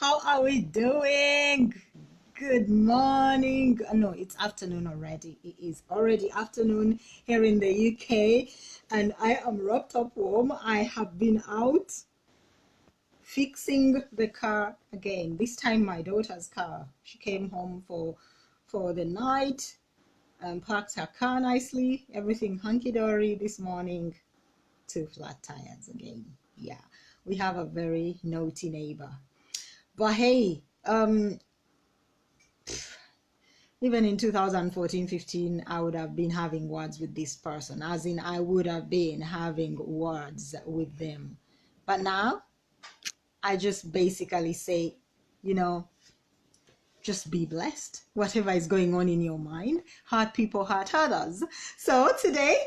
How are we doing? Good morning. No, it's afternoon already. It is already afternoon here in the UK, and I am wrapped up warm. I have been out fixing the car again. This time my daughter's car. She came home for the night and parked her car nicely. Everything hunky-dory. This morning, 2 flat tires again. Yeah, we have a very naughty neighbor. But hey, even in 2014-15, I would have been having words with this person, as in I would have been having words with them. But now, I just basically say, just be blessed. Whatever is going on in your mind, hurt people hurt others. So today,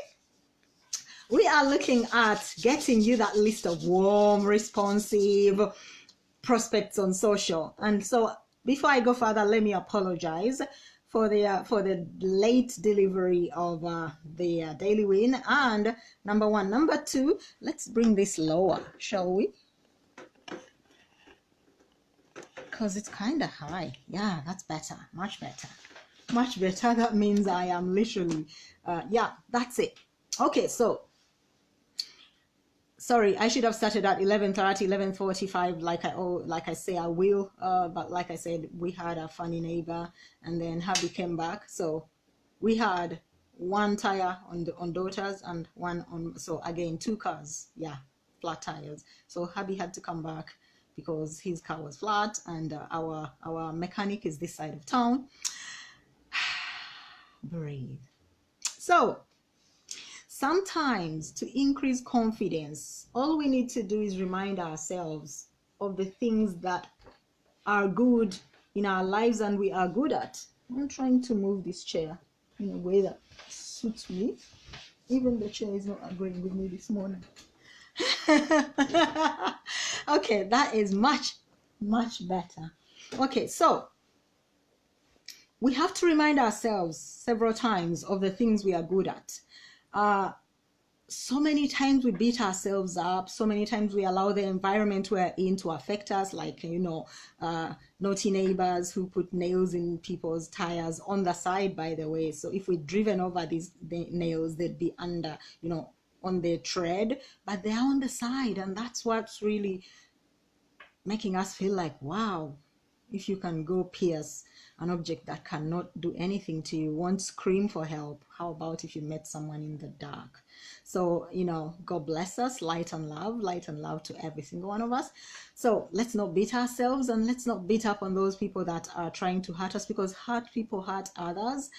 we are looking at getting you that list of warm, responsive prospects on social. And so before I go further, let me apologize for the late delivery of the daily win. And number one. Number two, let's bring this lower, shall we? Because it's kind of high. Yeah, that's better. Much better. Much better. That means I am literally, yeah, that's it. Okay, so sorry, I should have started at 11:30, 11:45, like I say I will. But like I said, we had a funny neighbor, and then hubby came back. So we had one tire on daughter's and one on. So again, 2 cars, yeah, flat tires. So hubby had to come back because his car was flat, and our mechanic is this side of town. Breathe. So sometimes to increase confidence, all we need to do is remind ourselves of the things that are good in our lives and we are good at. I'm trying to move this chair in a way that suits me. Even the chair is not agreeing with me this morning. Okay, that is much better. Okay, so we have to remind ourselves several times of the things we are good at. So many times we beat ourselves up. So many times we allow the environment we're in to affect us, like, naughty neighbors who put nails in people's tires on the side, by the way. So if we'd driven over the nails, they'd be under, on the tread, but they're on the side. And that's what's really making us feel like, wow, if you can go pierce an object that cannot do anything to you, won't scream for help, how about if you met someone in the dark? So, God bless us, light and love to every single one of us. So let's not beat ourselves, and let's not beat up on those people that are trying to hurt us, because hurt people hurt others.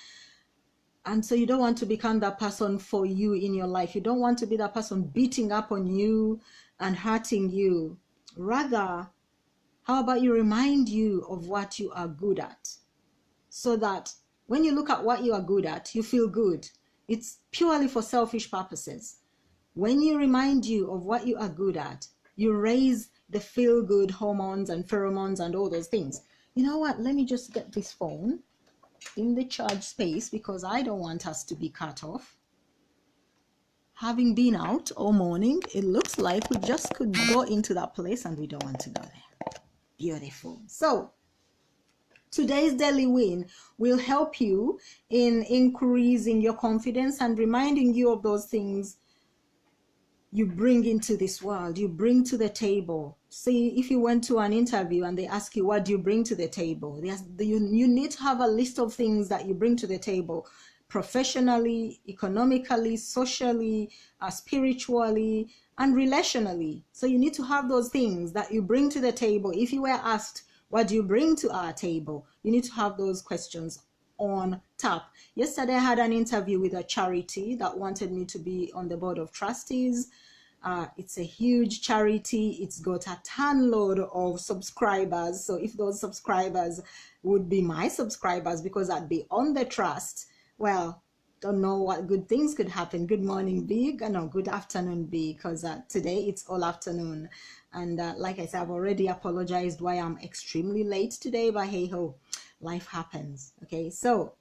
And so you don't want to become that person for you in your life. You don't want to be that person beating up on you and hurting you. Rather, how about you remind you of what you are good at, so that when you look at what you are good at, you feel good. It's purely for selfish purposes. When you remind you of what you are good at, you raise the feel-good hormones and pheromones and all those things. You know what? Let me just get this phone in the charge space, because I don't want us to be cut off. Having been out all morning, it looks like we just could go into that place, and we don't want to go there. Beautiful. So today's daily win will help you in increasing your confidence and reminding you of those things you bring into this world, you bring to the table. See, if you went to an interview and they ask you, what do you bring to the table? You need to have a list of things that you bring to the table, professionally, economically, socially, spiritually, and relationally. So you need to have those things that you bring to the table. If you were asked, what do you bring to our table? You need to have those questions on tap. Yesterday, I had an interview with a charity that wanted me to be on the board of trustees. It's a huge charity. It's got a ton load of subscribers. So if those subscribers would be my subscribers, because I'd be on the trust, well, don't know what good things could happen. Good morning, B. No, good afternoon, B, because today it's all afternoon. And like I said, I've already apologized why I'm extremely late today, but hey ho, life happens. Okay, so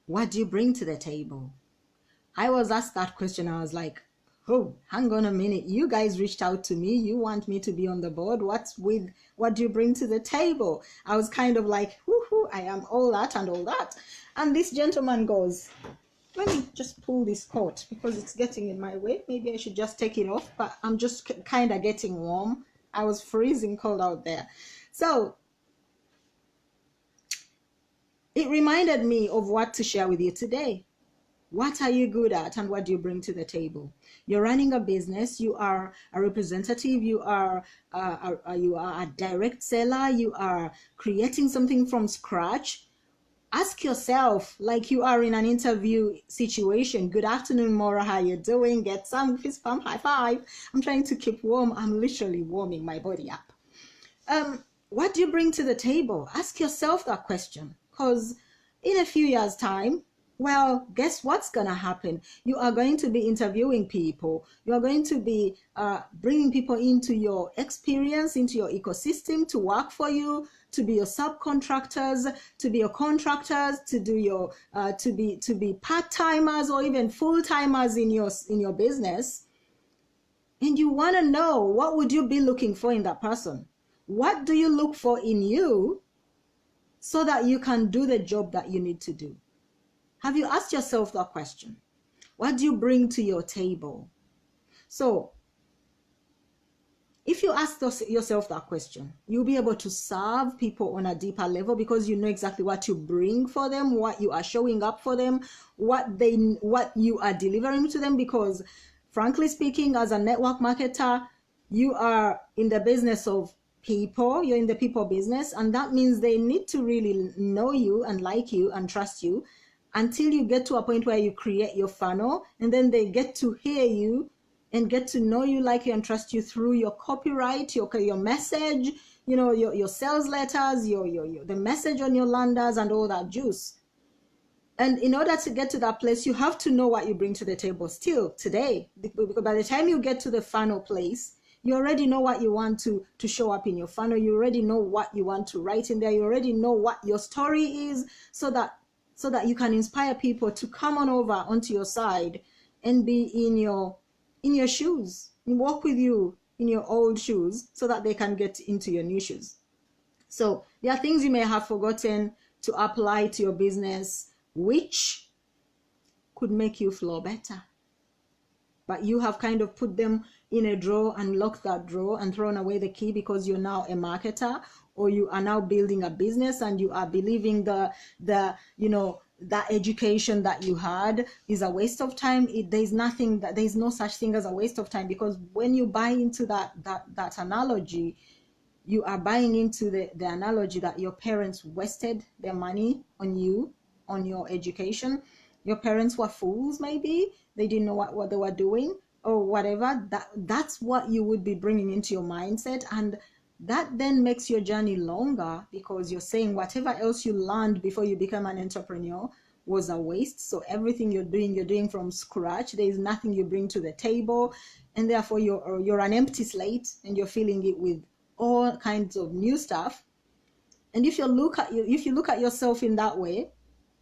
what do you bring to the table? I was asked that question. I was like, oh, hang on a minute, you guys reached out to me, you want me to be on the board, what do you bring to the table? I was kind of like, whoo, I am all that and all that. And this gentleman goes, let me just pull this coat because it's getting in my way. Maybe I should just take it off, but I'm just kind of getting warm. I was freezing cold out there. So it reminded me of what to share with you today. What are you good at and what do you bring to the table? You're running a business, you are a representative, you are a direct seller, you are creating something from scratch. Ask yourself, like you are in an interview situation, good afternoon, Maura, how you doing? Get some fist pump, high five. I'm trying to keep warm. I'm literally warming my body up. What do you bring to the table? Ask yourself that question, because in a few years' time, well, guess what's going to happen? You are going to be interviewing people. You are going to be bringing people into your experience, into your ecosystem to work for you, to be your subcontractors, to be your contractors, to do your to be part-timers or even full-timers in your business. And you want to know, what would you be looking for in that person? What do you look for in you so that you can do the job that you need to do? Have you asked yourself that question? What do you bring to your table? So if you ask yourself that question, you'll be able to serve people on a deeper level because you know exactly what you bring for them, what you are showing up for them, what you are delivering to them. Because frankly speaking, as a network marketer, you are in the business of people, you're in the people business, and that means they need to really know you and like you and trust you until you get to a point where you create your funnel, and then they get to hear you and get to know you, like you, and trust you through your copyright, your message, your sales letters, the message on your landers and all that juice. And in order to get to that place, you have to know what you bring to the table still today. Because by the time you get to the funnel place, you already know what you want to show up in your funnel. You already know what you want to write in there. You already know what your story is, so that you can inspire people to come on over onto your side and be in your shoes, and walk with you in your old shoes so that they can get into your new shoes. So there are things you may have forgotten to apply to your business, which could make you flow better. But you have kind of put them in a drawer and locked that drawer and thrown away the key because you're now a marketer, or you are now building a business and you are believing that education that you had is a waste of time. There's no such thing as a waste of time, because when you buy into that analogy, you are buying into the analogy that your parents wasted their money on you, on your education. Your parents were fools, maybe they didn't know what they were doing or whatever. That's what you would be bringing into your mindset, and that then makes your journey longer, because you're saying whatever else you learned before you become an entrepreneur was a waste. So everything you're doing from scratch. There is nothing you bring to the table, and therefore you're an empty slate, and you're filling it with all kinds of new stuff. And if you look at yourself in that way,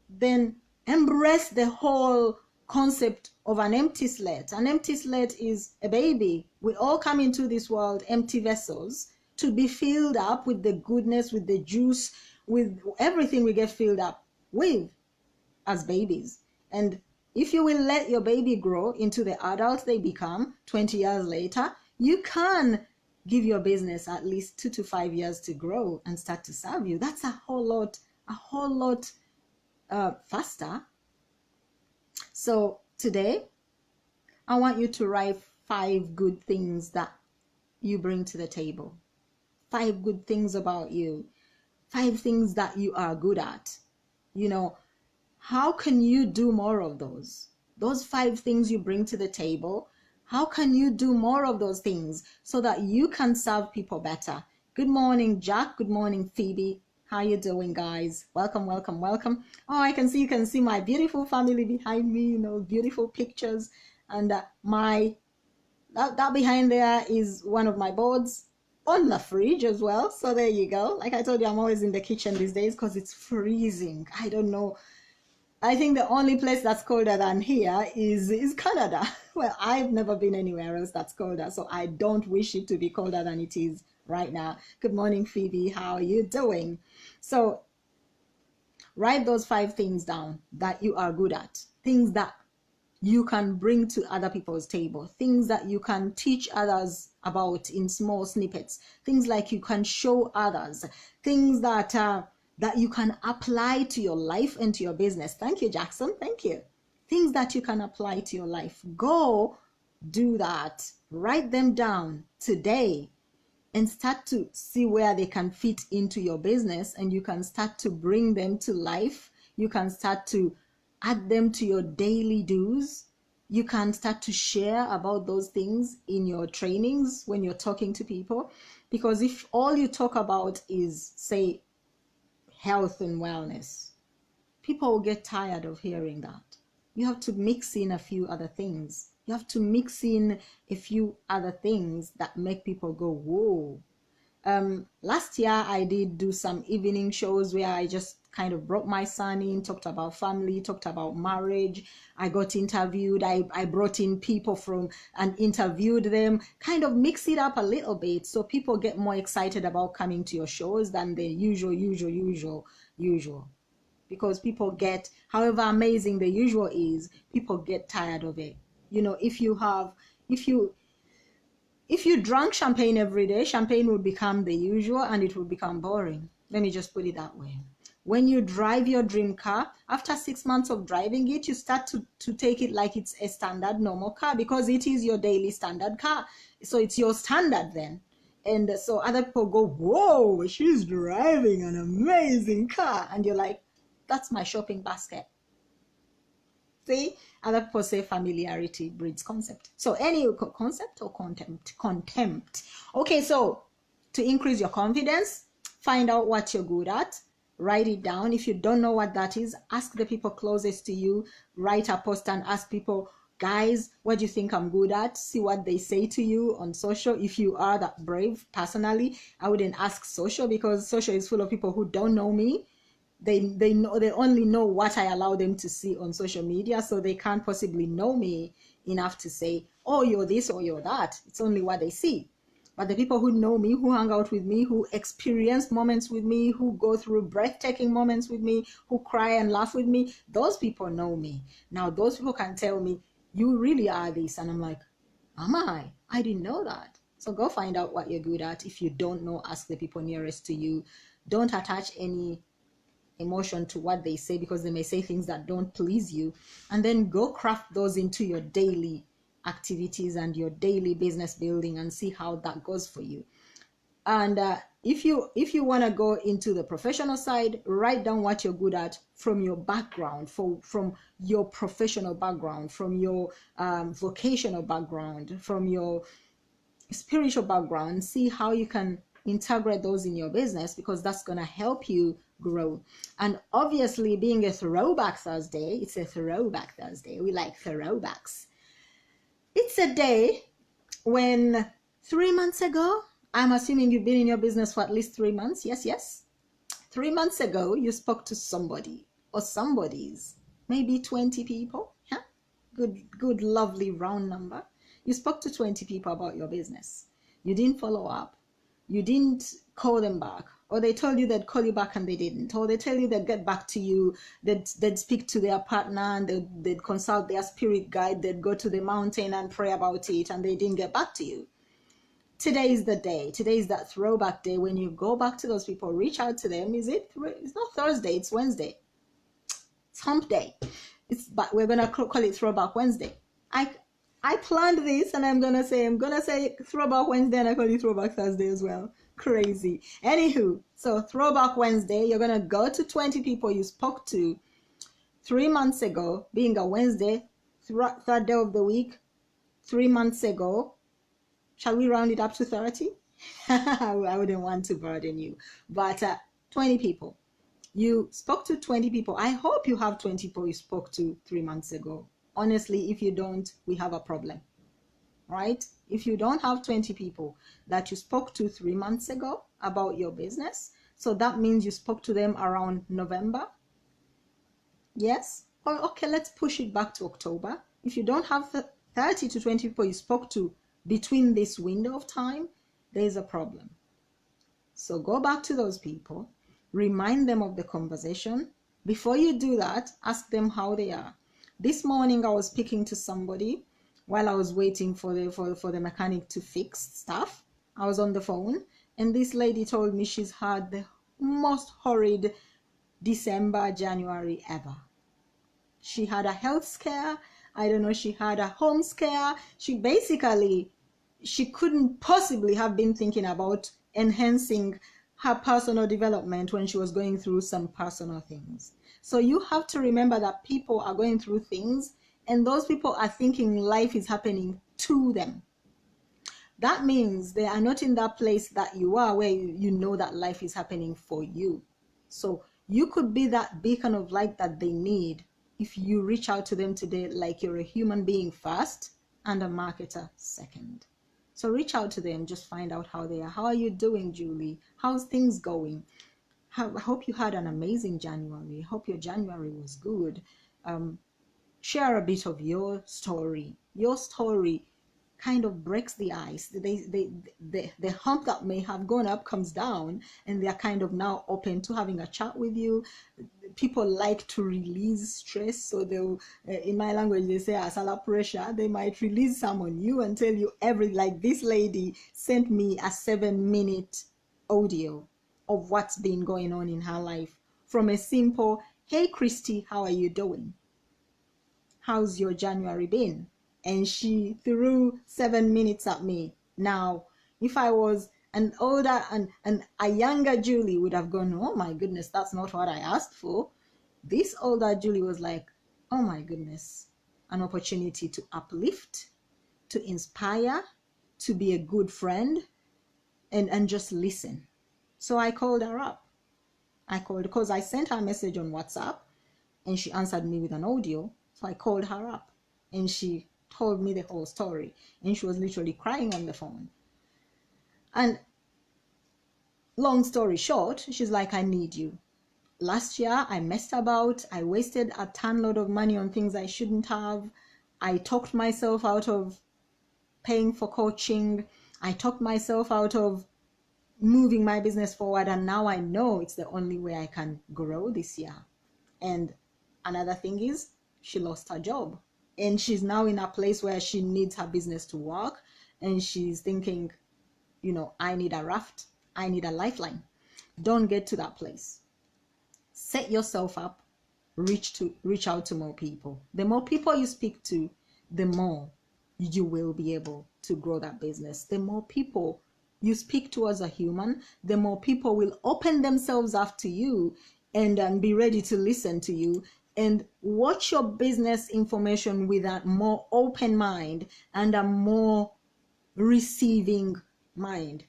then embrace the whole concept of an empty slate. An empty slate is a baby. We all come into this world empty vessels to be filled up with the goodness, with the juice, with everything we get filled up with as babies. And if you will let your baby grow into the adult they become 20 years later, you can give your business at least 2 to 5 years to grow and start to serve you. That's a whole lot faster. So today, I want you to write 5 good things that you bring to the table. 5 good things about you. 5 things that you are good at. How can you do more of those? Those 5 things you bring to the table, how can you do more of those things so that you can serve people better? Good morning, Jack. Good morning, Phoebe. How you doing, guys? Welcome. Oh, you can see my beautiful family behind me, beautiful pictures. And that behind there is one of my boards on the fridge as well. So there you go. Like I told you, I'm always in the kitchen these days because it's freezing. I don't know. I think the only place that's colder than here is Canada. Well, I've never been anywhere else that's colder, so I don't wish it to be colder than it is right now. Good morning, Phoebe. How are you doing? So write those 5 things down that you are good at, things that you can bring to other people's table, things that you can teach others about in small snippets, things like you can show others, things that that you can apply to your life and to your business. Thank you, Jackson. Thank you. Things that you can apply to your life. Go do that. Write them down today and start to see where they can fit into your business, and you can start to bring them to life. You can start to add them to your daily do's. You can start to share about those things in your trainings when you're talking to people. Because if all you talk about is, say, health and wellness, people will get tired of hearing that. You have to mix in a few other things. You have to mix in a few other things that make people go, whoa. Last year I did do some evening shows where I just kind of brought my son in, talked about family, talked about marriage. I got interviewed. I brought in people from and interviewed them, kind of mix it up a little bit so people get more excited about coming to your shows than the usual. Because people get, however amazing the usual is, people get tired of it. You know, if you drank champagne every day, champagne would become the usual and it would become boring. Let me just put it that way. When you drive your dream car, after 6 months of driving it, you start to take it like it's a standard normal car, because it is your daily standard car. So it's your standard then. And so other people go, whoa, she's driving an amazing car. And you're like, that's my shopping basket. See, other people say familiarity breeds concept. So any concept or contempt. Okay, so to increase your confidence, find out what you're good at, write it down. If you don't know what that is, ask the people closest to you, write a post and ask people, guys, what do you think I'm good at? See what they say to you on social. If you are that brave. Personally, I wouldn't ask social, because social is full of people who don't know me. They only know what I allow them to see on social media, so they can't possibly know me enough to say, oh, you're this or you're that. It's only what they see. But the people who know me, who hang out with me, who experience moments with me, who go through breathtaking moments with me, who cry and laugh with me, those people know me. Now those people can tell me, you really are this, and I'm like, am I? I didn't know that. So go find out what you're good at. If you don't know, ask the people nearest to you. Don't attach any emotion to what they say, because they may say things that don't please you, and then go craft those into your daily activities and your daily business building and see how that goes for you. And if you want to go into the professional side, write down what you're good at from your background, from your professional background, from your vocational background, from your spiritual background. See how you can integrate those in your business, because that's going to help you grow. And obviously, being a throwback Thursday, it's a throwback Thursday. We like throwbacks. It's a day when 3 months ago, I'm assuming you've been in your business for at least 3 months. Yes. 3 months ago, you spoke to somebody or somebody's, maybe 20 people. Yeah? Good, lovely round number. You spoke to 20 people about your business. You didn't follow up. You didn't call them back, or they told you they'd call you back and they didn't, or they tell you they'd get back to you, they'd speak to their partner and they'd consult their spirit guide, they'd go to the mountain and pray about it, and they didn't get back to you. Today is the day. Today is that throwback day when you go back to those people, reach out to them. It's not Thursday, it's Wednesday. It's hump day. But we're gonna call it Throwback Wednesday. I planned this, and I'm gonna say Throwback Wednesday, and I call it Throwback Thursday as well. Crazy. Anywho, so Throwback Wednesday, you're gonna go to 20 people you spoke to 3 months ago, being a Wednesday, third day of the week, 3 months ago. Shall we round it up to 30? I wouldn't want to burden you, but 20 people. You spoke to 20 people. I hope you have 20 people you spoke to 3 months ago. Honestly, if you don't, we have a problem, right? If you don't have 20 people that you spoke to 3 months ago about your business, so that means you spoke to them around November. Yes? Or okay, let's push it back to October. If you don't have 30 to 20 people you spoke to between this window of time, there's a problem. So go back to those people, remind them of the conversation. Before you do that, ask them how they are. This morning I was speaking to somebody while I was waiting for the mechanic to fix stuff. I was on the phone, and this lady told me she's had the most horrid December, January ever. She had a health scare. I don't know, she had a home scare. She couldn't possibly have been thinking about enhancing her personal development when she was going through some personal things. So you have to remember that people are going through things, and those people are thinking life is happening to them. That means they are not in that place that you are, where you know that life is happening for you. So you could be that beacon of light that they need if you reach out to them today like you're a human being first and a marketer second. So reach out to them, just find out how they are. How are you doing, Julie? How's things going? I hope you had an amazing January. I hope your January was good. Share a bit of your story. Your story kind of breaks the ice. The hump that may have gone up comes down, and they're kind of now open to having a chat with you. People like to release stress, so they'll, in my language, they say asala pressure. They might release some on you and tell you like this lady sent me a 7-minute audio of what's been going on in her life, from a simple, "Hey Christy, how are you doing? How's your January been?" And she threw 7 minutes at me. Now, if I was an older and a younger Julie would have gone, "Oh my goodness, that's not what I asked for." This older Julie was like, "Oh my goodness, an opportunity to uplift, to inspire, to be a good friend, and just listen." So I called her up. I called because I sent her a message on WhatsApp, and she answered me with an audio. So I called her up, and she told me the whole story, and she was literally crying on the phone. And long story short, she's like, "I need you. Last year I messed about. I wasted a ton load of money on things I shouldn't have. I talked myself out of paying for coaching. I talked myself out of moving my business forward, and now I know it's the only way I can grow this year." And another thing is, she lost her job, and she's now in a place where she needs her business to work, and she's thinking, I need a raft, I need a lifeline. Don't get to that place. Set yourself up, reach out to more people. The more people you speak to, the more you will be able to grow that business. The more people you speak to as a human, the more people will open themselves up to you and be ready to listen to you and watch your business information with a more open mind and a more receiving mind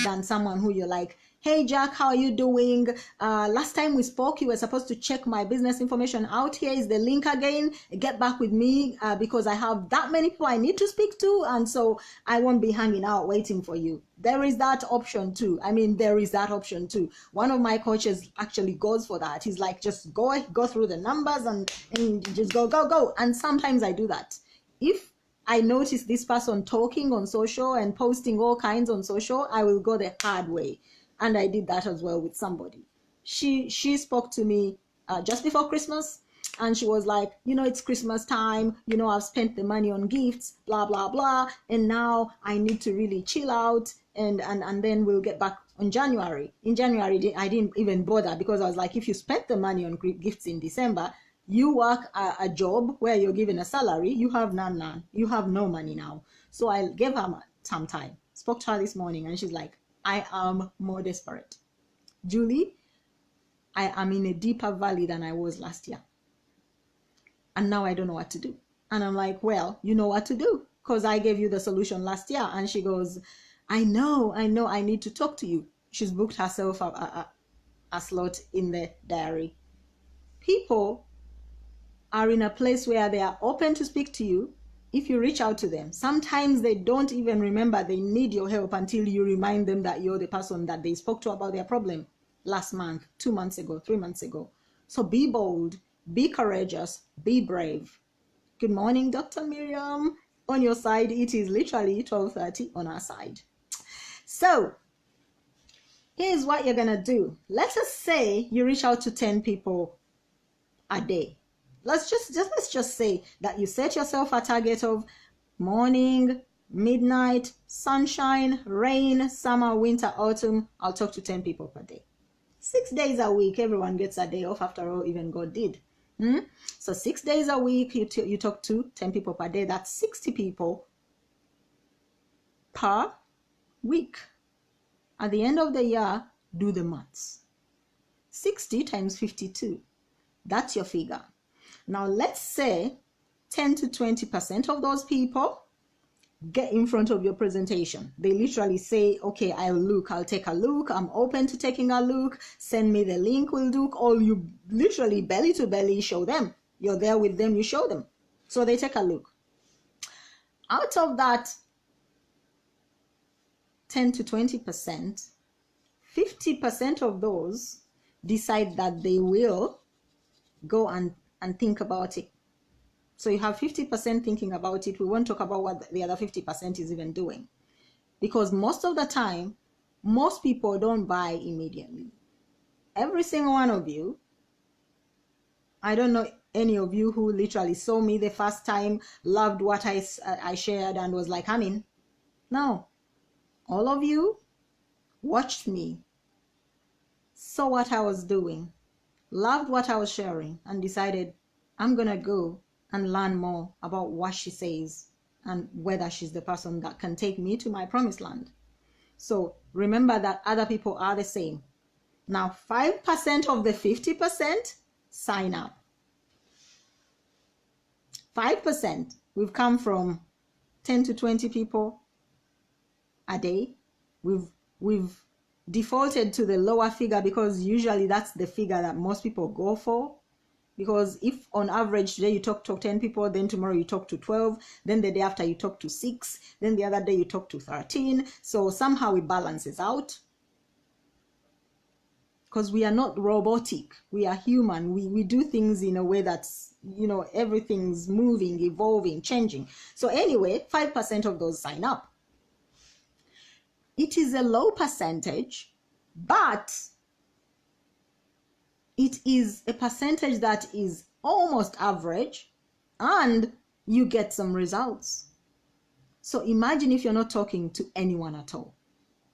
than someone who you're like, "Hey Jack, how are you doing? Last time we spoke, you were supposed to check my business information out. Here is the link again. Get back with me because I have that many people I need to speak to, and so I won't be hanging out waiting for you." There is that option too. There is that option too. One of my coaches actually goes for that. He's like, "Just go through the numbers and just go. And sometimes I do that. If I notice this person talking on social and posting all kinds on social, I will go the hard way. And I did that as well with somebody. She spoke to me just before Christmas, and she was like, "It's Christmas time. I've spent the money on gifts, blah, blah, blah. And now I need to really chill out. And then we'll get back on January." In January, I didn't even bother because I was like, if you spent the money on gifts in December, you work a job where you're given a salary, you have none. You have no money now. So I gave her some time. Spoke to her this morning, and she's like, "I am more desperate. Julie, I am in a deeper valley than I was last year. And now I don't know what to do." And I'm like, "Well, you know what to do because I gave you the solution last year." And she goes, I know, I need to talk to you." She's booked herself a slot in the diary. People are in a place where they are open to speak to you if you reach out to them. Sometimes they don't even remember they need your help until you remind them that you're the person that they spoke to about their problem last month, 2 months ago, 3 months ago. So be bold, be courageous, be brave. Good morning, Dr. Miriam. on your side, it is literally 12:30 on our side. So here's what you're gonna do. Let us say you reach out to 10 people a day. Let's just say that you set yourself a target of morning, midnight, sunshine, rain, summer, winter, autumn. I'll talk to 10 people per day. 6 days a week, everyone gets a day off. After all, even God did. So 6 days a week, you talk to 10 people per day. That's 60 people per week. At the end of the year, do the maths. 60 times 52. That's your figure. Now let's say 10 to 20% of those people get in front of your presentation. They literally say, okay, I'll take a look. I'm open to taking a look. Send me the link, we'll do. Or you literally belly to belly show them. You're there with them, you show them. So they take a look. Out of that 10 to 20%, 50% of those decide that they will go and think about it. So you have 50% thinking about it. We won't talk about what the other 50% is even doing. Because most of the time, most people don't buy immediately. Every single one of you, I don't know any of you who literally saw me the first time, loved what I shared and was like, I'm in. No. All of you watched me, saw what I was doing, loved what I was sharing, and decided, I'm going to go and learn more about what she says and whether she's the person that can take me to my promised land. So remember that other people are the same. Now 5% of the 50% sign up. 5%. We've come from 10 to 20 people a day. We've defaulted to the lower figure because usually that's the figure that most people go for. Because if on average today you talk to 10 people, then tomorrow you talk to 12, then the day after you talk to 6, then the other day you talk to 13. So somehow it balances out. Because we are not robotic. We are human. We do things in a way that's, everything's moving, evolving, changing. So anyway, 5% of those sign up. It is a low percentage, but it is a percentage that is almost average, and you get some results. So imagine if you're not talking to anyone at all.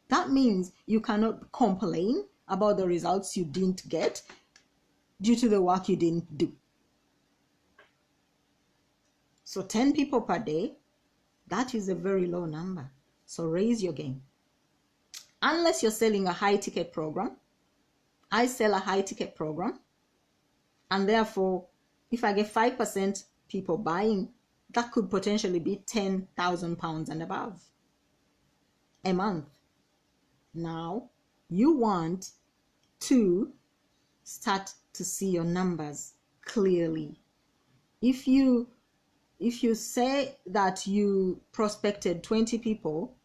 That means you cannot complain about the results you didn't get due to the work you didn't do. So 10 people per day, that is a very low number. So raise your game. Unless you're selling a high ticket program. I sell a high ticket program, and therefore if I get 5% people buying, that could potentially be £10,000 and above a month. Now you want to start to see your numbers clearly. If you say that you prospected 20 people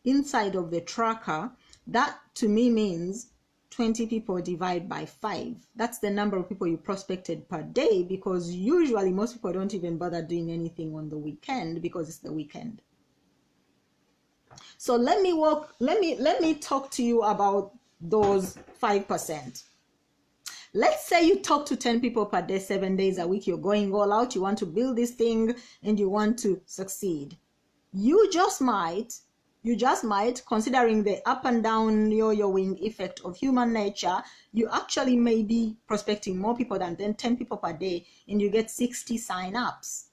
inside of the tracker, that to me means 20 people divide by 5. That's the number of people you prospected per day, because usually most people don't even bother doing anything on the weekend because it's the weekend. So let me talk to you about those 5%. Let's say you talk to 10 people per day, 7 days a week. You're going all out. You want to build this thing and you want to succeed. You just might, considering the up and down yo-yoing effect of human nature, you actually may be prospecting more people than 10 people per day, and you get 60 sign-ups.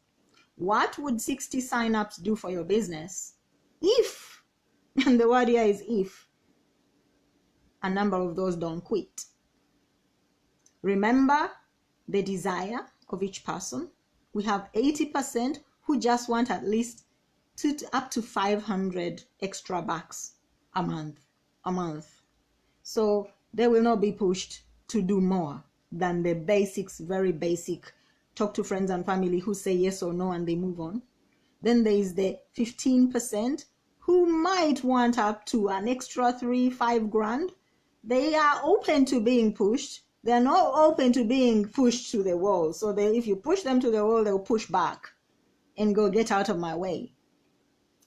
What would 60 sign-ups do for your business if, and the word here is if, a number of those don't quit? Remember the desire of each person. We have 80% who just want at least up to 500 extra bucks a month. So they will not be pushed to do more than the basics, very basic, talk to friends and family who say yes or no and they move on. Then there is the 15% who might want up to an extra 3-5 grand. They are open to being pushed. They're not open to being pushed to the wall. So if you push them to the wall, they'll push back and go, get out of my way.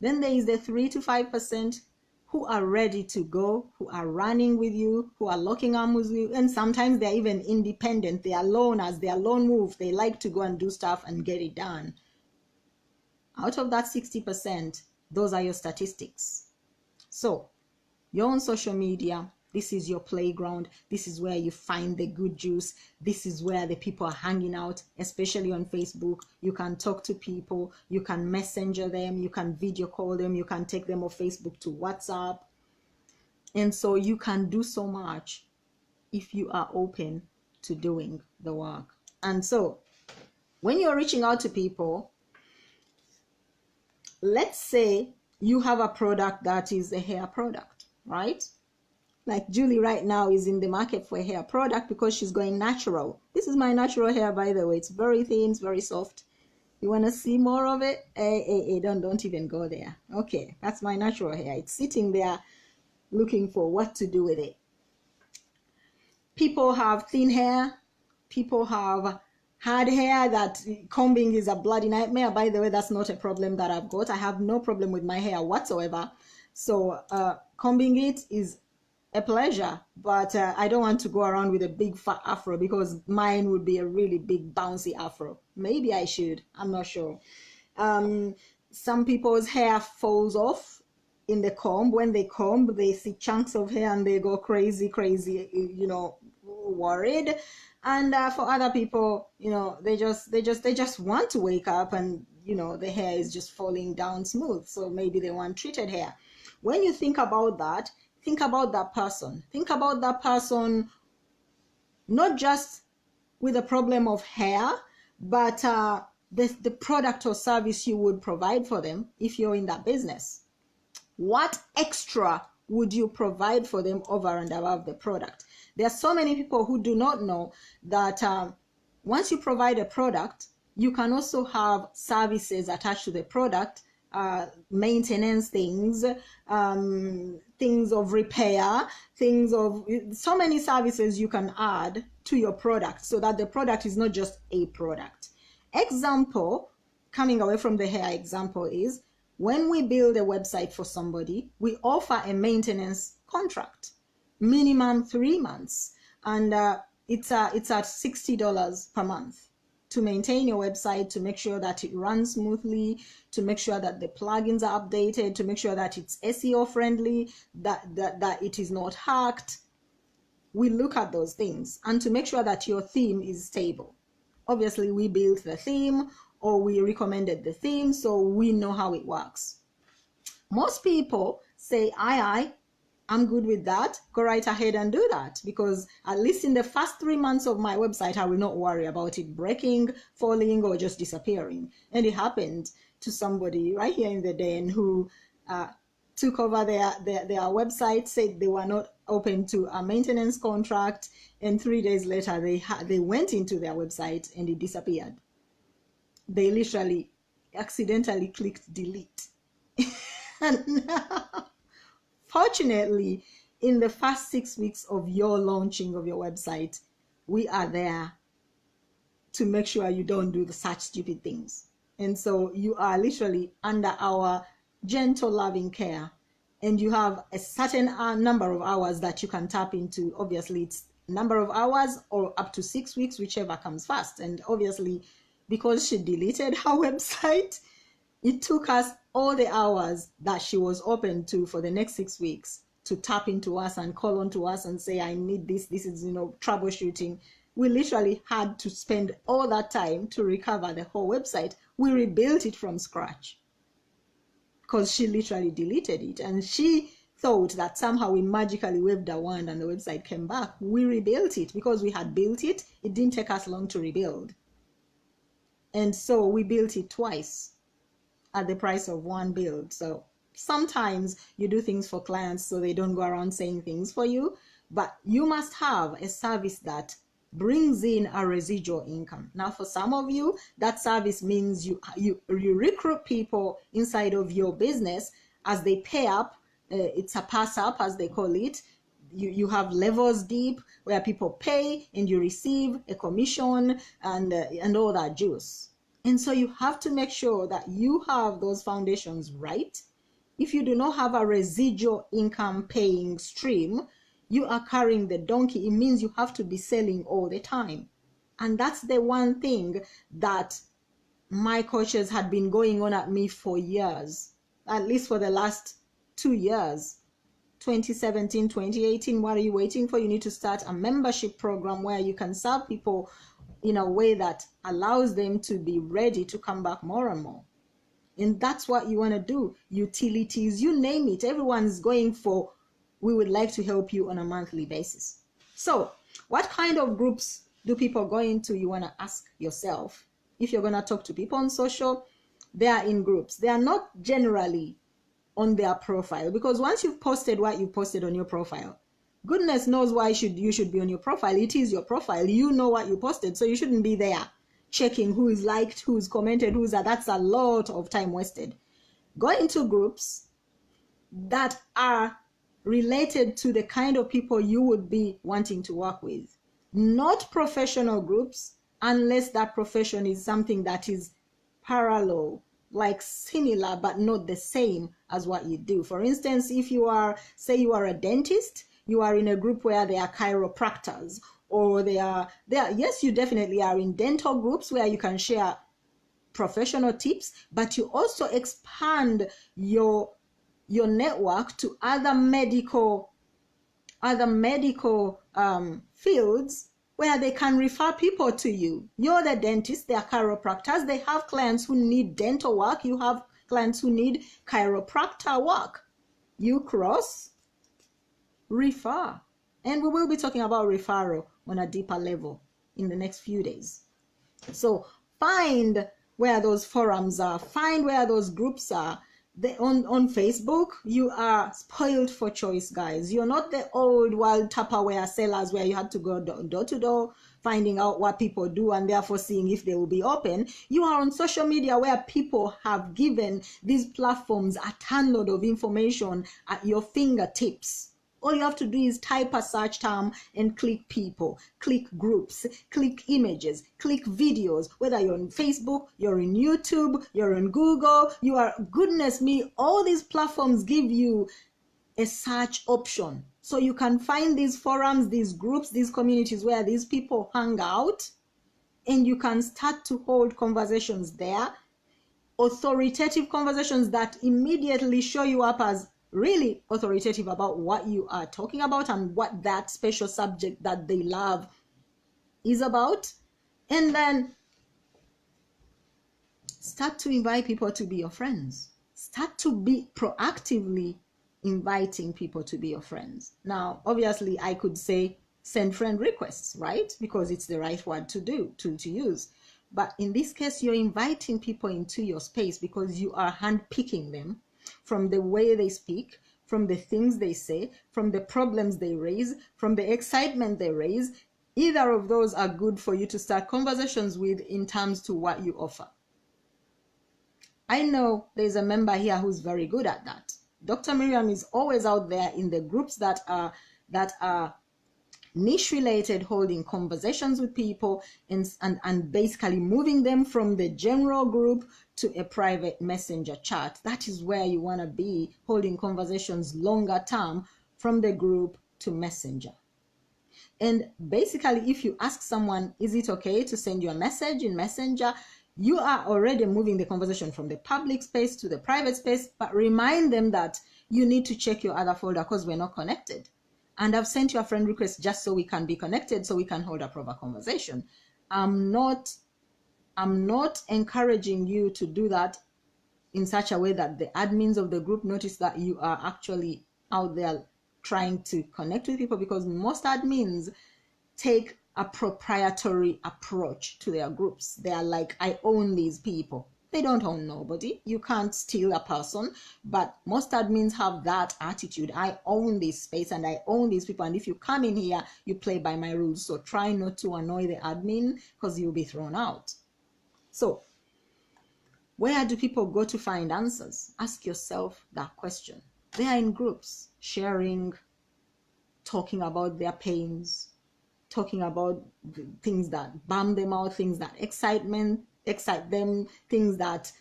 Then there is the 3 to 5% who are ready to go, who are running with you, who are locking arms with you, and sometimes they're even independent. They are loners, they are lone wolf. They like to go and do stuff and get it done. Out of that 60%, those are your statistics. So you're on social media. This is your playground. This is where you find the good juice. This is where the people are hanging out, especially on Facebook. You can talk to people. You can messenger them. You can video call them. You can take them off Facebook to WhatsApp. And so you can do so much if you are open to doing the work. And so when you're reaching out to people, let's say you have a product that is a hair product, right? Like Julie right now is in the market for a hair product because she's going natural. This is my natural hair, by the way. It's very thin, it's very soft. You want to see more of it? Don't even go there. Okay, that's my natural hair. It's sitting there looking for what to do with it. People have thin hair. People have hard hair that combing is a bloody nightmare. By the way, that's not a problem that I've got. I have no problem with my hair whatsoever. So combing it is a pleasure, but I don't want to go around with a big fat afro because mine would be a really big bouncy afro. Maybe I should, I'm not sure. Some people's hair falls off in the comb. When they comb, they see chunks of hair and they go crazy, you know, worried. And for other people, you know, they just want to wake up and, you know, the hair is just falling down smooth. So maybe they want treated hair. When you think about that, think about that person. Think about that person, not just with a problem of hair, but the product or service you would provide for them if you're in that business. What extra would you provide for them over and above the product? There are so many people who do not know that once you provide a product, you can also have services attached to the product, maintenance things, things of repair, things of so many services you can add to your product so that the product is not just a product. Example, coming away from the hair example, is when we build a website for somebody, we offer a maintenance contract, minimum 3 months, and it's at $60 per month to maintain your website, to make sure that it runs smoothly, to make sure that the plugins are updated, to make sure that it's SEO friendly, that it is not hacked. We look at those things, and to make sure that your theme is stable. Obviously, we built the theme or we recommended the theme, so we know how it works. Most people say, I'm good with that. Go right ahead and do that, because at least in the first 3 months of my website, I will not worry about it breaking, falling, or just disappearing. And it happened to somebody right here in the den who took over their website, said they were not open to a maintenance contract, and 3 days later they went into their website and it disappeared. They literally accidentally clicked delete. And fortunately, in the first 6 weeks of your launching of your website, we are there to make sure you don't do such stupid things. And so you are literally under our gentle, loving care. And you have a certain number of hours that you can tap into. Obviously, it's number of hours or up to 6 weeks, whichever comes first. And obviously, because she deleted her website, it took us all the hours that she was open to for the next 6 weeks to tap into us and call on to us and say, I need this. This is, troubleshooting. We literally had to spend all that time to recover the whole website. We rebuilt it from scratch because she literally deleted it. And she thought that somehow we magically waved a wand and the website came back. We rebuilt it because we had built it. It didn't take us long to rebuild. And so we built it twice at the price of one build. So sometimes you do things for clients so they don't go around saying things for you, but you must have a service that brings in a residual income. Now, for some of you, that service means you recruit people inside of your business as they pay up. It's a pass up, as they call it. You have levels deep where people pay and you receive a commission and all that juice. And so you have to make sure that you have those foundations right If you do not have a residual income paying stream, you are carrying the donkey. It means you have to be selling all the time. And that's the one thing that my coaches had been going on at me for years, at least for the last 2 years. 2017, 2018, what are you waiting for? You need to start a membership program where you can serve people in a way that allows them to be ready to come back more and more. And that's what you want to do. Utilities, you name it. Everyone's going for, we would like to help you on a monthly basis. So what kind of groups do people go into? You want to ask yourself. If you're going to talk to people on social, they are in groups. They are not generally on their profile, because once you've posted what you posted on your profile, goodness knows why you should be on your profile. It is your profile. You know what you posted, so you shouldn't be there checking who is liked, who's commented, who's that. That's a lot of time wasted. Go into groups that are related to the kind of people you would be wanting to work with. Not professional groups, unless that profession is something that is parallel, like similar but not the same as what you do. For instance, if you are, say you are a dentist, you are in a group where there are chiropractors, or yes, you definitely are in dental groups where you can share professional tips, but you also expand your network to other medical fields where they can refer people to you. You're the dentist, they are chiropractors, they have clients who need dental work, you have clients who need chiropractor work. You cross, refer. And we will be talking about referral on a deeper level in the next few days. So find where those forums are, find where those groups are. On Facebook, you are spoiled for choice, guys. You're not the old world Tupperware sellers where you had to go door to door finding out what people do and therefore seeing if they will be open. You are on social media where people have given these platforms a tonload of information at your fingertips. All you have to do is type a search term and click people, click groups, click images, click videos, whether you're on Facebook, you're in YouTube, you're on Google, you are, goodness me, all these platforms give you a search option. So you can find these forums, these groups, these communities where these people hang out, and you can start to hold conversations there, authoritative conversations that immediately show you up as really authoritative about what you are talking about and what that special subject that they love is about. And then start to invite people to be your friends. Start to be proactively inviting people to be your friends. Now, obviously, I could say send friend requests, right? Because it's the right word to use. But in this case, you're inviting people into your space because you are handpicking them from the way they speak, from the things they say, from the problems they raise, from the excitement they raise. Either of those are good for you to start conversations with in terms to what you offer. I know there's a member here who's very good at that. Dr. Miriam is always out there in the groups that are niche related, holding conversations with people and basically moving them from the general group to a private messenger chat. That is where you want to be, holding conversations longer term from the group to messenger. And basically, if you ask someone, is it okay to send you a message in messenger, you are already moving the conversation from the public space to the private space, but remind them that you need to check your other folder because we're not connected. And I've sent you a friend request just so we can be connected, so we can hold a proper conversation. I'm not encouraging you to do that in such a way that the admins of the group notice that you are actually out there trying to connect with people, because most admins take a proprietary approach to their groups. They are like, I own these people. They don't own nobody. You can't steal a person, but most admins have that attitude. I own this space and I own these people, and if you come in here, you play by my rules. So try not to annoy the admin because you'll be thrown out. So where do people go to find answers? Ask yourself that question. They are in groups, sharing, talking about their pains, talking about things that bum them out, things that excite them, things that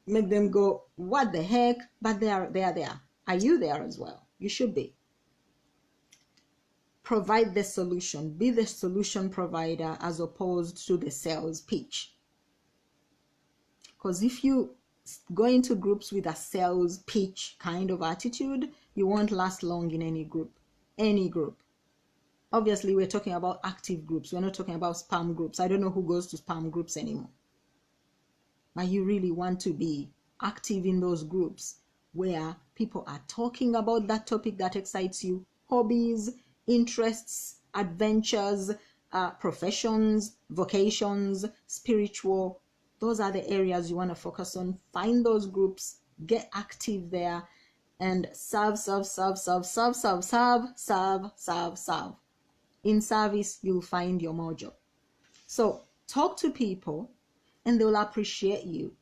make them go, what the heck? But they are there. Are you there as well? You should be. Provide the solution. Be the solution provider as opposed to the sales pitch. Because if you go into groups with a sales pitch kind of attitude, you won't last long in any group. Any group. Obviously, we're talking about active groups. We're not talking about spam groups. I don't know who goes to spam groups anymore. But you really want to be active in those groups where people are talking about that topic that excites you. Hobbies, interests, adventures, professions, vocations, spiritual. Those are the areas you want to focus on. Find those groups, get active there, and serve. In service, you'll find your mojo. So talk to people and they'll appreciate you.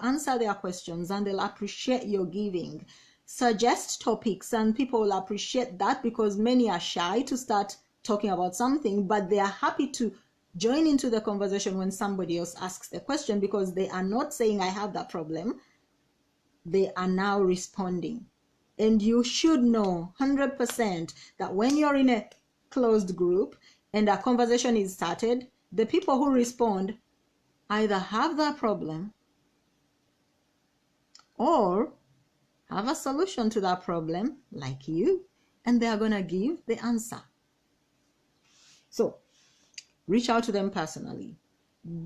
Answer their questions and they'll appreciate your giving. Suggest topics and people will appreciate that, because many are shy to start talking about something, but they are happy to join into the conversation when somebody else asks the question, because they are not saying I have that problem. They are now responding. And you should know 100% that when you're in a closed group and a conversation is started, the people who respond either have that problem or have a solution to that problem like you, and they are going to give the answer. So reach out to them personally.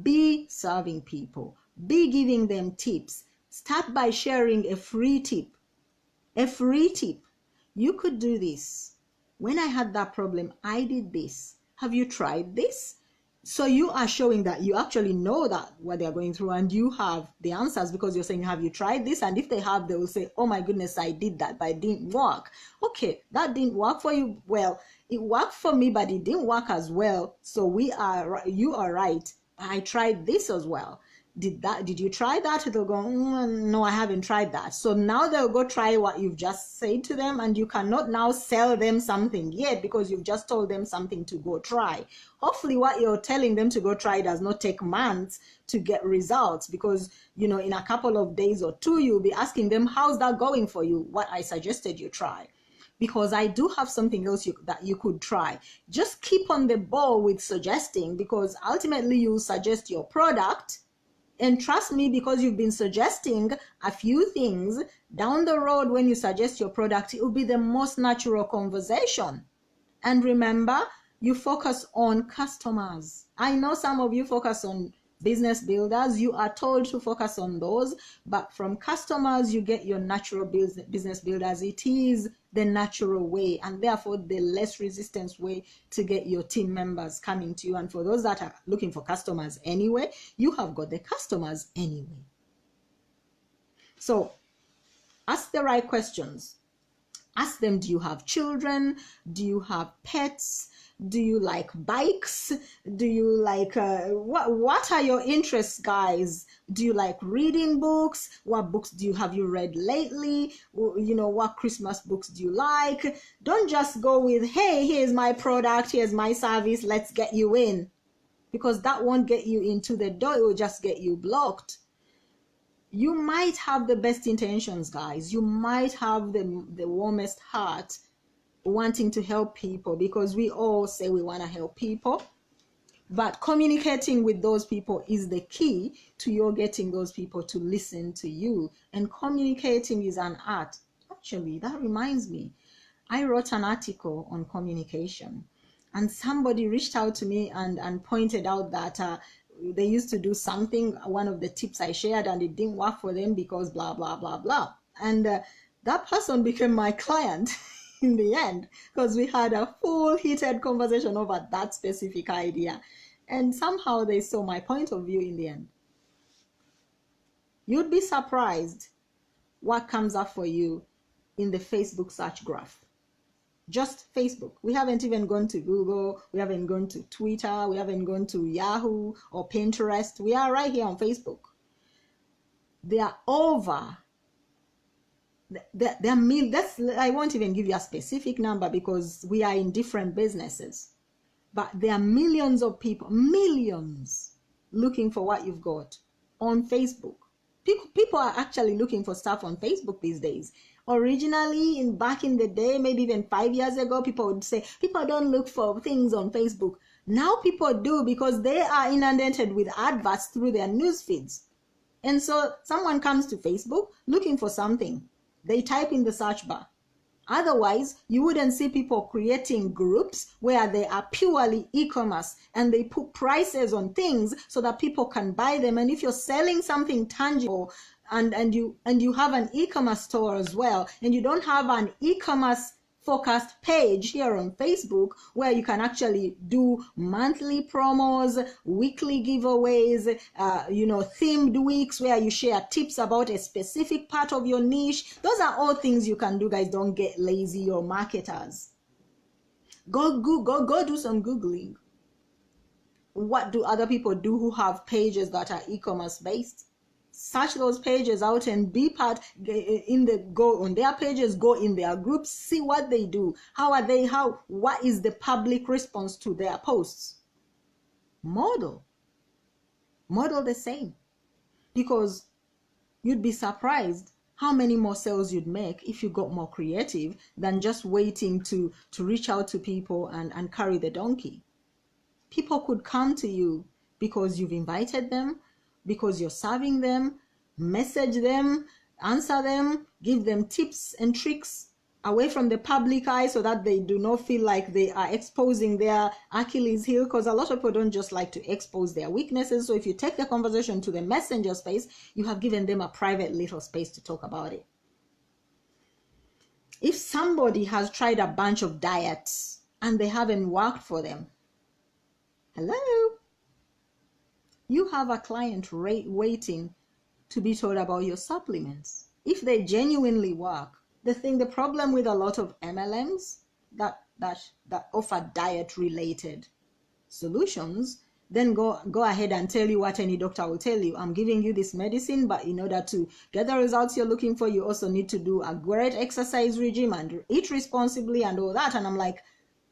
Be serving people. Be giving them tips. Start by sharing a free tip. A free tip. You could do this. When I had that problem, I did this. Have you tried this? So you are showing that you actually know that what they're going through and you have the answers, because you're saying, have you tried this? And if they have, they will say, oh my goodness, I did that, but it didn't work. Okay, that didn't work for you. Well, it worked for me, but it didn't work as well. So you are right. I tried this as well. Did you try that? They'll go, no, I haven't tried that. So now they'll go try what you've just said to them, and you cannot now sell them something yet because you've just told them something to go try. Hopefully what you're telling them to go try does not take months to get results, because in a couple of days or two, you'll be asking them, how's that going for you? What I suggested you try. Because I do have something else that you could try. Just keep on the ball with suggesting, because ultimately you'll suggest your product. And trust me, because you've been suggesting a few things, down the road when you suggest your product, it will be the most natural conversation. And remember, you focus on customers. I know some of you focus on business builders. You are told to focus on those, but from customers, you get your natural business builders. It is the natural way, and therefore the less resistance way to get your team members coming to you. And for those that are looking for customers anyway, you have got the customers anyway. So ask the right questions. Ask them, do you have children? Do you have pets? Do you like bikes? Do you like, what are your interests, guys? Do you like reading books? What books have you read lately? What Christmas books do you like? Don't just go with, hey, here's my product, here's my service, let's get you in. Because that won't get you into the door, it will just get you blocked. You might have the best intentions, guys. You might have the warmest heart wanting to help people, because we all say we want to help people. But communicating with those people is the key to your getting those people to listen to you. And communicating is an art. Actually, that reminds me. I wrote an article on communication, and somebody reached out to me and pointed out that they used to do something, one of the tips I shared, and it didn't work for them because blah, blah, blah, blah. And that person became my client in the end, because we had a full heated conversation over that specific idea. And somehow they saw my point of view in the end. You'd be surprised what comes up for you in the Facebook search graph. Just Facebook. We haven't even gone to Google. We haven't gone to Twitter. We haven't gone to Yahoo or Pinterest. We are right here on Facebook. There are over. I won't even give you a specific number because we are in different businesses. But there are millions of people, millions, looking for what you've got on Facebook. People are actually looking for stuff on Facebook these days. Originally, back in the day, maybe even 5 years ago, people would say people don't look for things on Facebook. Now people do, because they are inundated with adverts through their news feeds. And so someone comes to Facebook looking for something. They type in the search bar. Otherwise, you wouldn't see people creating groups where they are purely e-commerce and they put prices on things so that people can buy them. And if you're selling something tangible and you have an e-commerce store as well, and you don't have an e-commerce focused page here on Facebook where you can actually do monthly promos, weekly giveaways, themed weeks where you share tips about a specific part of your niche. Those are all things you can do, guys. Don't get lazy, you're marketers. Go do some Googling. What do other people do who have pages that are e-commerce based? Search those pages out and be part go on their pages, go in their groups, see what they do. What is the public response to their posts? Model the same, because you'd be surprised how many more sales you'd make if you got more creative than just waiting to reach out to people and carry the donkey. People could come to you because you've invited them, because you're serving them, message them, answer them, give them tips and tricks away from the public eye so that they do not feel like they are exposing their Achilles heel, because a lot of people don't just like to expose their weaknesses. So if you take the conversation to the messenger space, you have given them a private little space to talk about it. If somebody has tried a bunch of diets and they haven't worked for them, hello? You have a client waiting to be told about your supplements. If they genuinely work, the problem with a lot of MLMs that offer diet-related solutions, then go ahead and tell you what any doctor will tell you. I'm giving you this medicine, but in order to get the results you're looking for, you also need to do a great exercise regime and eat responsibly and all that. And I'm like,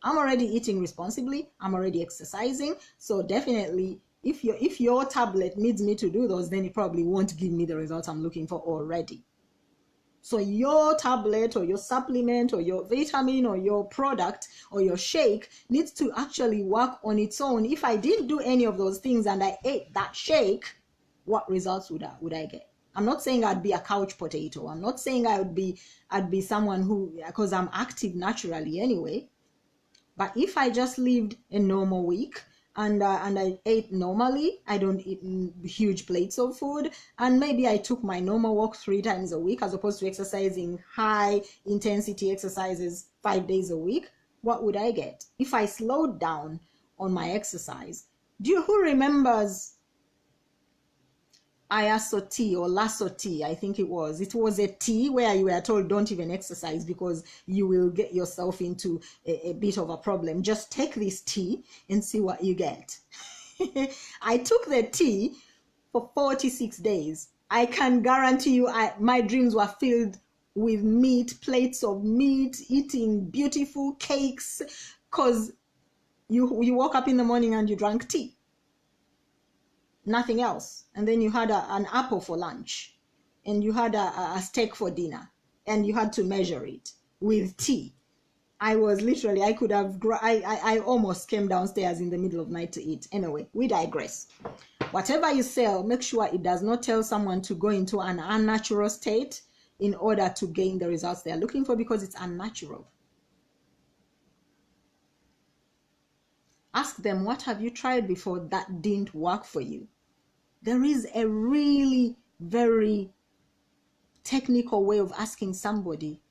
I'm already eating responsibly. I'm already exercising. So definitely, if your tablet needs me to do those, then it probably won't give me the results I'm looking for already. So your tablet or your supplement or your vitamin or your product or your shake needs to actually work on its own. If I didn't do any of those things and I ate that shake, what results would I get? I'm not saying I'd be a couch potato. I'm not saying I'd be someone who, because I'm active naturally anyway. But if I just lived a normal week and I ate normally, I don't eat huge plates of food, and maybe I took my normal walk 3 times a week as opposed to exercising high intensity exercises 5 days a week, what would I get? If I slowed down on my exercise, who remembers Ayaso tea or Lasso tea? I think it was a tea where you were told don't even exercise because you will get yourself into a bit of a problem. Just take this tea and see what you get. I took the tea for 46 days. I can guarantee you my dreams were filled with meat, plates of meat, eating beautiful cakes, because you woke up in the morning and you drank tea. Nothing else. And then you had an apple for lunch, and you had a steak for dinner, and you had to measure it with tea. I almost came downstairs in the middle of the night to eat. Anyway, we digress. Whatever you sell, make sure it does not tell someone to go into an unnatural state in order to gain the results they're looking for, because it's unnatural. Ask them, what have you tried before that didn't work for you? There is a really very technical way of asking somebody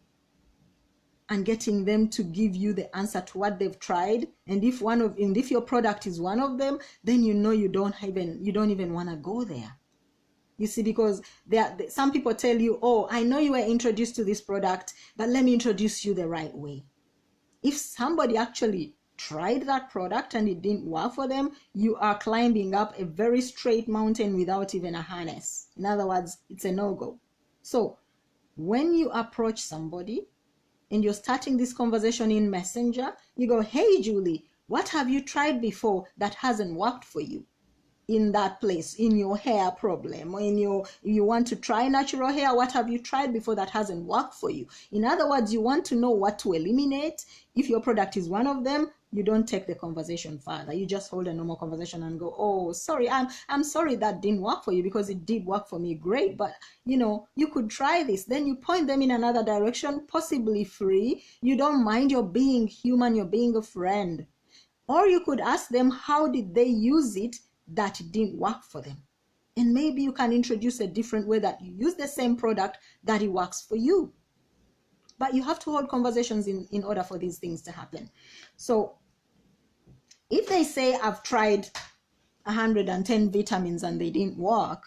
and getting them to give you the answer to what they've tried. And if your product is one of them, then you don't even want to go there. You see, because some people tell you, oh, I know you were introduced to this product, but let me introduce you the right way. If somebody actually tried that product and it didn't work for them, you are climbing up a very straight mountain without even a harness. In other words, it's a no-go. So when you approach somebody and you're starting this conversation in Messenger, you go, hey, Julie, what have you tried before that hasn't worked for you? in that place, in your hair problem, or you want to try natural hair. What have you tried before that hasn't worked for you? In other words, you want to know what to eliminate. If your product is one of them, you don't take the conversation further. You just hold a normal conversation and go, oh, sorry, I'm sorry that didn't work for you, because it did work for me. Great, but you could try this. Then you point them in another direction, possibly free. You don't mind. You're being human. You're being a friend. Or you could ask them, how did they use it that it didn't work for them? And maybe you can introduce a different way that you use the same product that it works for you. But you have to hold conversations in order for these things to happen. So if they say, I've tried 110 vitamins and they didn't work,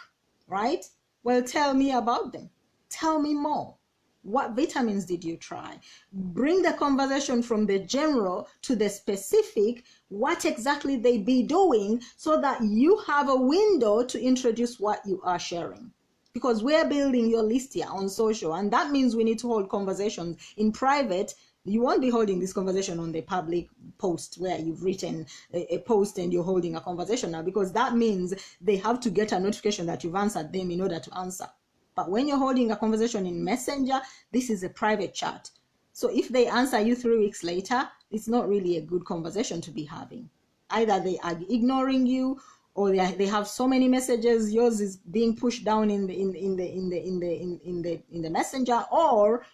right? Well, tell me about them. Tell me more. What vitamins did you try? Bring the conversation from the general to the specific, what exactly they be doing, so that you have a window to introduce what you are sharing. Because we're building your list here on social, and that means we need to hold conversations in private. You won't be holding this conversation on the public post where you've written a post and you're holding a conversation now, because that means they have to get a notification that you've answered them in order to answer. But when you're holding a conversation in Messenger, this is a private chat. So if they answer you 3 weeks later, it's not really a good conversation to be having. Either they are ignoring you, or they have so many messages, yours is being pushed down in the Messenger, or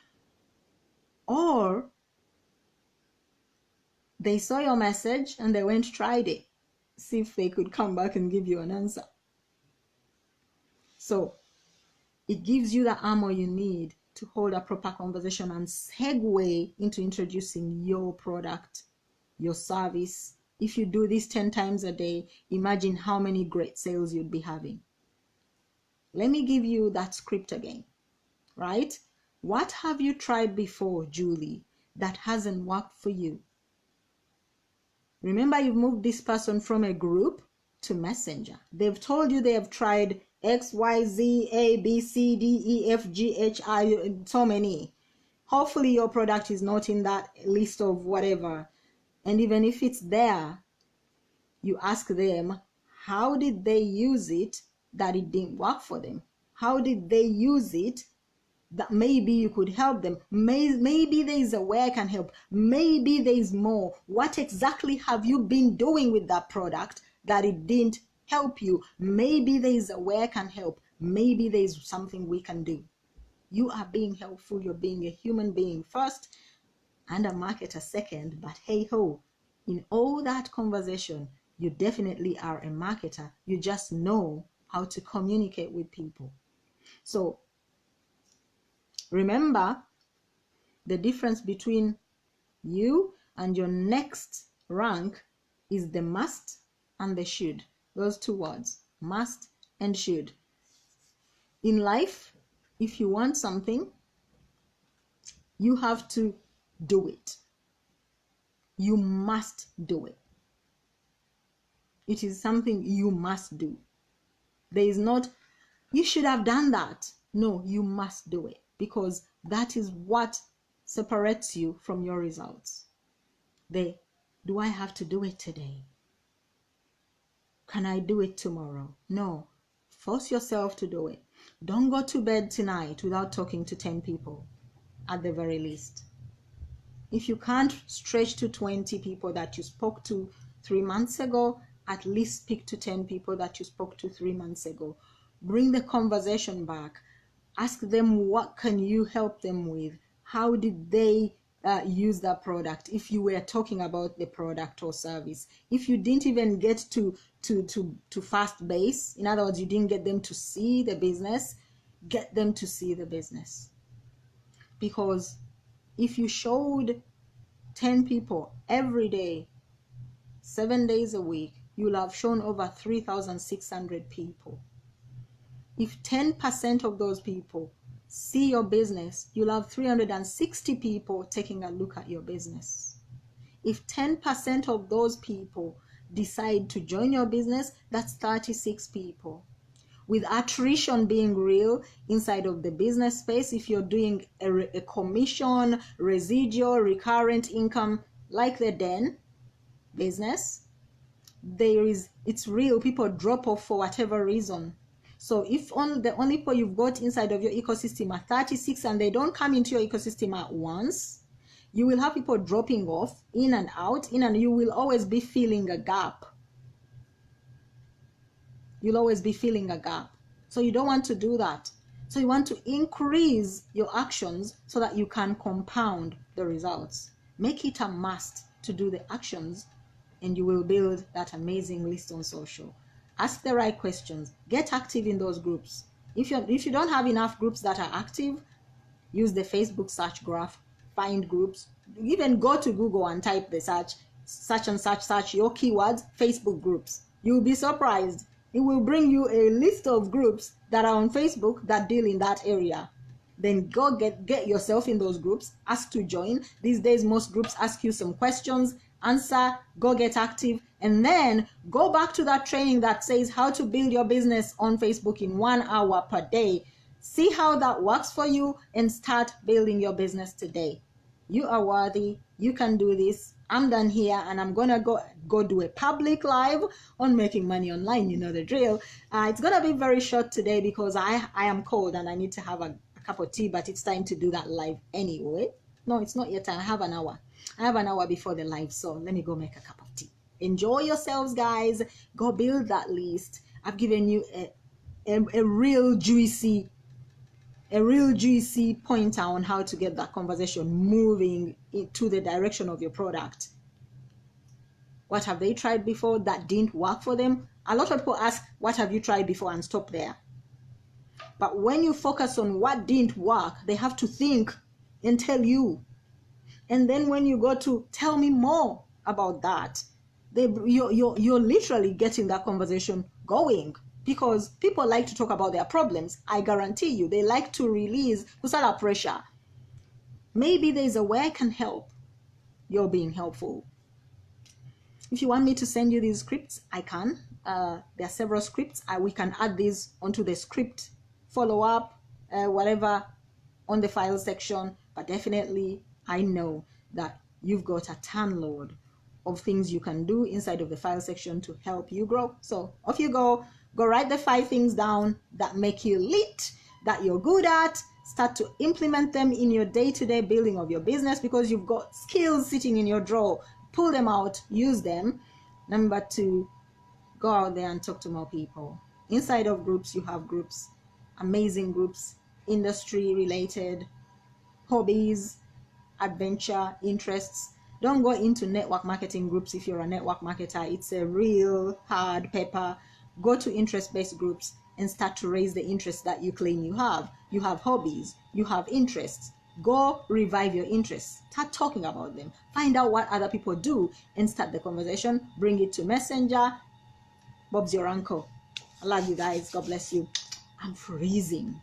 they saw your message and they went tried it, see if they could come back and give you an answer. So it gives you the ammo you need to hold a proper conversation and segue into introducing your product, your service. If you do this 10 times a day, imagine how many great sales you'd be having. Let me give you that script again, right? What have you tried before, Julie, that hasn't worked for you? Remember, you've moved this person from a group to Messenger. They've told you they have tried X, Y, Z, A, B, C, D, E, F, G, H, I, so many. Hopefully your product is not in that list of whatever. And even if it's there, you ask them, how did they use it that it didn't work for them? How did they use it that maybe you could help them? Maybe there is a way I can help. Maybe there is more. What exactly have you been doing with that product that it didn't help you? Maybe there is a way I can help. Maybe there is something we can do. You are being helpful. You're being a human being first and a marketer second. But hey ho, in all that conversation, you definitely are a marketer. You just know how to communicate with people. So remember, the difference between you and your next rank is the must and the should. Those 2 words, must and should. In life, if you want something, you have to do it. You must do it. It is something you must do. There is not, you should have done that. No, you must do it, because that is what separates you from your results. Do I have to do it today? Can I do it tomorrow? No. Force yourself to do it. Don't go to bed tonight without talking to 10 people at the very least. If you can't stretch to 20 people that you spoke to 3 months ago, at least speak to 10 people that you spoke to 3 months ago. Bring the conversation back. Ask them, what can you help them with? How did they use that product? If you were talking about the product or service, if you didn't even get to fast base, in other words, you didn't get them to see the business, get them to see the business. Because if you showed 10 people every day, 7 days a week, you'll have shown over 3,600 people. If 10% of those people see your business, you'll have 360 people taking a look at your business. If 10% of those people decide to join your business, that's 36 people. With attrition being real inside of the business space, if you're doing a commission, residual, recurrent income like the Den business, it's real. People drop off for whatever reason. So if the only people you've got inside of your ecosystem are 36 and they don't come into your ecosystem at once, you will have people dropping off in and out, and you will always be feeling a gap. You'll always be feeling a gap. So you don't want to do that. So you want to increase your actions so that you can compound the results. Make it a must to do the actions, and you will build that amazing list on social. Ask the right questions. Get active in those groups. If you don't have enough groups that are active, use the Facebook search graph. Find groups. Even go to Google and type the search your keywords, Facebook groups. You'll be surprised. It will bring you a list of groups that are on Facebook that deal in that area. Then go get yourself in those groups. Ask to join. These days, most groups ask you some questions. Answer, go get active, and then go back to that training that says how to build your business on Facebook in 1 hour per day. See how that works for you and start building your business today. You are worthy. You can do this. I'm done here, and I'm gonna go do a public live on making money online. You know the drill. It's gonna be very short today because I am cold and I need to have a cup of tea, but it's time to do that live anyway. No, it's not yet time. I have an hour. I have an hour before the live, so let me go make a cup of tea. Enjoy yourselves, guys. Go build that list. I've given you a real juicy pointer on how to get that conversation moving into the direction of your product. What have they tried before that didn't work for them? A lot of people ask, what have you tried before, and stop there. But when you focus on what didn't work, they have to think and tell you. And then when you go to tell me more about that, you're literally getting that conversation going. Because people like to talk about their problems. I guarantee you, they like to release kusala pressure. Maybe there's a way I can help. You're being helpful. If you want me to send you these scripts, I can. There are several scripts. We can add these onto the script follow-up, whatever, on the file section. But definitely, I know that you've got a ton load of things you can do inside of the file section to help you grow. So off you go. Go write the 5 things down that make you lit, that you're good at. Start to implement them in your day-to-day building of your business, because you've got skills sitting in your drawer. Pull them out, use them. Number 2, go out there and talk to more people. Inside of groups, you have groups, amazing groups, industry-related, hobbies, adventure, interests. Don't go into network marketing groups if you're a network marketer. It's a real hard pepper. Go to interest-based groups and start to raise the interests that you claim you have. You have hobbies, you have interests. Go revive your interests. Start talking about them. Find out what other people do and start the conversation. Bring it to Messenger. Bob's your uncle. I love you guys. God bless you. I'm freezing.